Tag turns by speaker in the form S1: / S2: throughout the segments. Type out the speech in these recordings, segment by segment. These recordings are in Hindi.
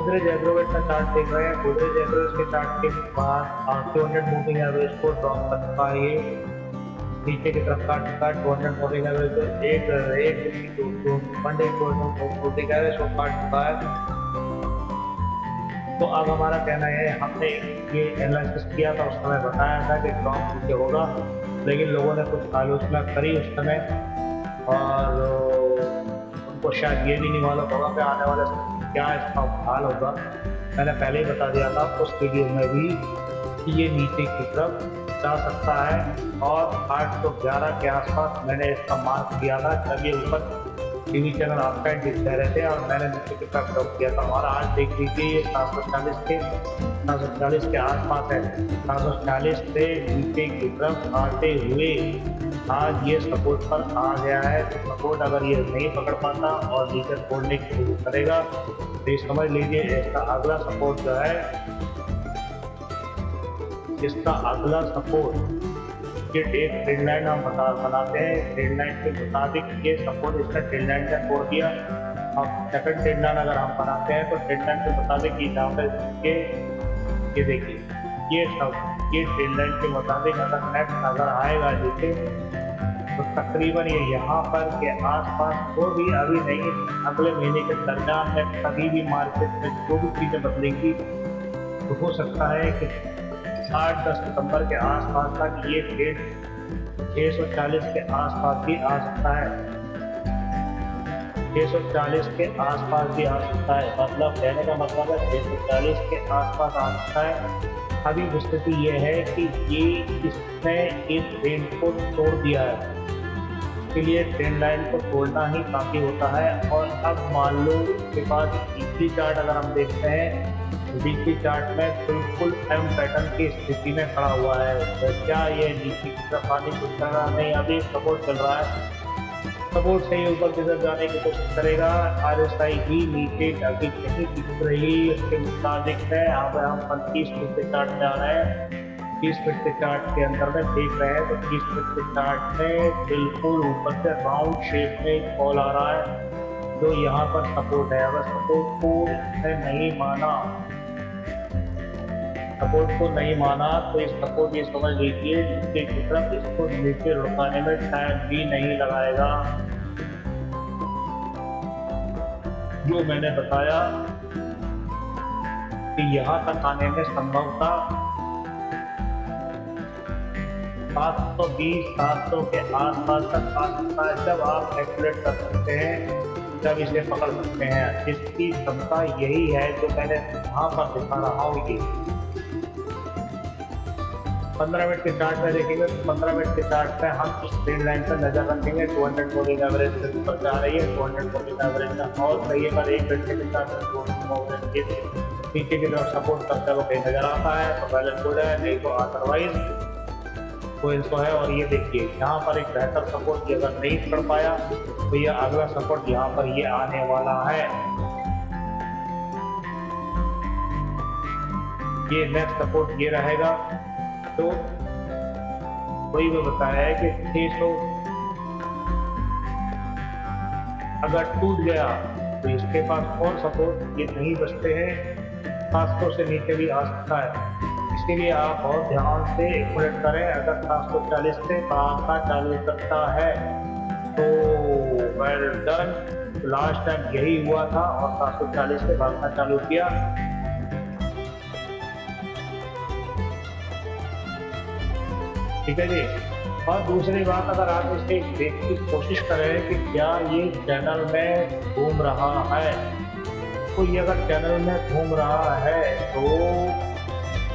S1: गोदरेज एग्रोवेट का चार्ट देख रहे हैं। गोदरेज एग्रोवेट के चार्ट के बाद 200 मूविंग एवरेज को ड्रॉप कर चुका है। ये नीचे की तरफ काट चुका है। 200 मूविंग एवरेज को एक मंडे मूविंग एवरेज को काट चुका है। तो अब हमारा कहना है, हमने ये एनालिसिस किया था, उस समय बताया था कि ड्रॉप नीचे होगा, लेकिन लोगों ने कुछ आलोचना करी उस समय, और उनको शायद ये भी नहीं मालूम होगा कि आने वाले समय क्या इसका हाल होगा। मैंने पहले ही बता दिया था उस वीडियो में भी कि ये नीचे की तरफ जा सकता है, और 811 के आसपास मैंने इसका मार्क किया था जब ये ऊपर टीवी चैनल आपका दिख रहे थे, और मैंने नीचे की तरफ ड्रॉप किया था। और आज देख लीजिए ये 740 के आसपास है। 740 से नीचे की तरफ आते हुए आज ये सपोर्ट पर आ गया है। सपोर्ट अगर ये नहीं पकड़ पाता और नीचे छोड़ने की शुरू करेगा तो ये समझ लीजिए इसका अगला सपोर्ट जो है, इसका अगला सपोर्ट ये एक ट्रेंड लाइन हम बनाते हैं। ट्रेंड लाइन के मुताबिक ये सपोर्ट इसका ट्रेंड लाइन का तोड़ दिया। अब सेकंड ट्रेंड लाइन अगर हम बनाते हैं तो ट्रेंड लाइन के मुताबिक ये जहाँ पर ये देखिए ये ट्रेंड लाइन के मुताबिक अगर नेक्स्ट अगर आएगा नीचे तो तकरीबन ये यहाँ पर के आसपास, वो भी अभी नहीं, अगले महीने के दरमियान में कभी भी मार्केट में जो भी चीज़ें बदलेंगी तो हो सकता है कि 8-10 सितंबर के आसपास तक ये ट्रेड 640 के आसपास भी आ सकता है। 640 के आसपास भी आ सकता है, मतलब कहने का मतलब है 640 के आसपास आ सकता है। अभी स्थिति ये है कि ये इसने इस ट्रेंड को तोड़ दिया है, इसके लिए ट्रेंड लाइन को तोड़ना ही काफ़ी होता है। और अब मान लो इसके बाद वीकली चार्ट अगर हम देखते हैं, वीकली चार्ट में बिल्कुल एम पैटर्न की स्थिति में खड़ा हुआ है। तो क्या ये नीचे की तरफ आने की कोशिश कर रहा नहीं, अभी सपोर्ट चल रहा है, सपोर्ट से ही ऊपर की तरफ जाने की कोशिश करेगा। RSI ही नीचे अभी नहीं दिख रही, उसके मुताबिक है। अब हम 30 मिनट के चार्ट में आ रहे हैं। 30 मिनट के चार्ट के अंदर में देख रहे हैं तो 30 मिनट के चार्ट में बिल्कुल ऊपर से राउंड शेप में एक फॉल आ रहा है जो यहाँ पर सपोर्ट है। अगर सपोर्ट को नहीं माना तो इस सपोर्ट ये समझ लीजिए नीचे की तरफ इसको नीचे रुकाने में टाइम भी नहीं लगाएगा। जो मैंने बताया कि यहाँ तक आने में संभवतः 720-700 के आसपास तक आ सकता है, जब आप कैलकुलेट कर सकते हैं, जब इसे पकड़ सकते हैं। इसकी क्षमता यही है जो मैंने यहाँ पर दिखा रहा हूँ। ये 15 मिनट के चार्ट में देखेंगे तो 15 मिनट के चार्ट में हम इस ट्रेंड लाइन पर नजर रखेंगे। 200 मूविंग एवरेज से ऊपर जा रही है, 200 मूविंग एवरेज का और सही है, पर 1 घंटे के चार्ट में 200 मूविंग के नीचे की तरफ सपोर्ट करता हुआ कहीं नजर आता है तो बैलेंस गुड है, नहीं तो अदरवाइज कोई इनको है। और ये देखिए यहाँ पर एक बेहतर सपोर्ट ये अगर नहीं पकड़ पाया तो ये अगला सपोर्ट यहाँ पर ये आने वाला है। ये नेक्स्ट सपोर्ट ये रहेगा। तो वही मैं बताया है कि 600 अगर टूट गया तो इसके पास और सपोर्ट ये नहीं बचते हैं, 700 से नीचे भी आ सकता है। इसीलिए आप बहुत ध्यान से कैलकुलेट करें। अगर 740 से भागना चालू करता है तो वेल डन। लास्ट टाइम यही हुआ था और 740 से भागना चालू किया। ठीक है जी। और दूसरी बात, अगर आप इसे देखने की कोशिश करें कि क्या ये चैनल में घूम रहा है, तो ये अगर चैनल में घूम रहा है तो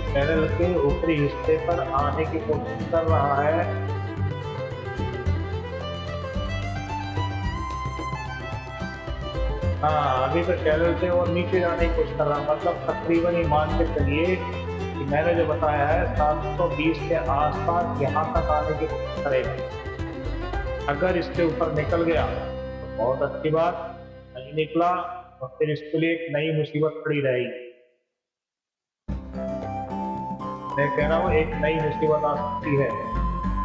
S1: चैनल के ऊपरी हिस्से पर आने की कोशिश कर रहा है। हाँ, अभी तो चैनल से और नीचे जाने की कोशिश कर रहा है, मतलब तकरीबन ही मान के चलिए कि मैंने जो बताया है 720 के आसपास यहाँ तक आने की कोशिश करेगा। अगर इसके ऊपर निकल गया तो बहुत अच्छी बात, नहीं निकला तो फिर इसके लिए एक नई मुसीबत खड़ी रहेगी। मैं कह रहा हूँ एक नई मुसीबत आ सकती है।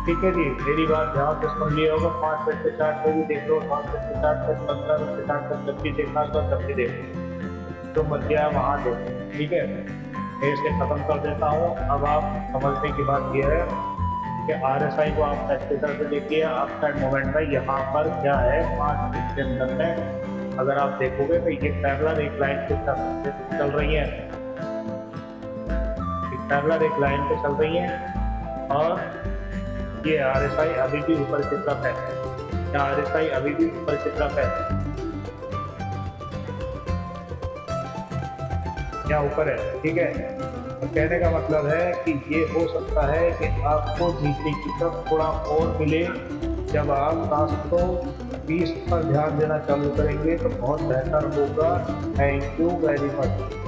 S1: ठीक है जी, मेरी बात ध्यान से सुन लिया होगा। 5 मिनट के चार्ट में भी देख लो, 5 मिनट के चार्ट में, 15 मिनट के चार्ट में जब भी देखना तो जब भी देख लो। जो बच गया है वहाँ देखें, ठीक है। मैं इसे ख़त्म कर देता हूँ। अब आप समझने की बात यह है कि RSI को आप अच्छी तरह से देखिए। अपसाइड मोमेंट में यहाँ पर क्या है, 5 मिनट के अंदर में अगर आप देखोगे तो ये पैरेलल एक लाइन के साथ चल रही है, पैरेलल एक लाइन पे चल रही है और ये RSI अभी भी ऊपर की तरफ है, या RSI अभी भी ऊपर की तरफ है, या ऊपर है, ठीक है। तो कहने का मतलब है कि ये हो सकता है कि आपको नीचे की तरफ थोड़ा और मिले। जब आप 720 पर ध्यान देना चालू करेंगे तो बहुत बेहतर होगा। Thank you very much.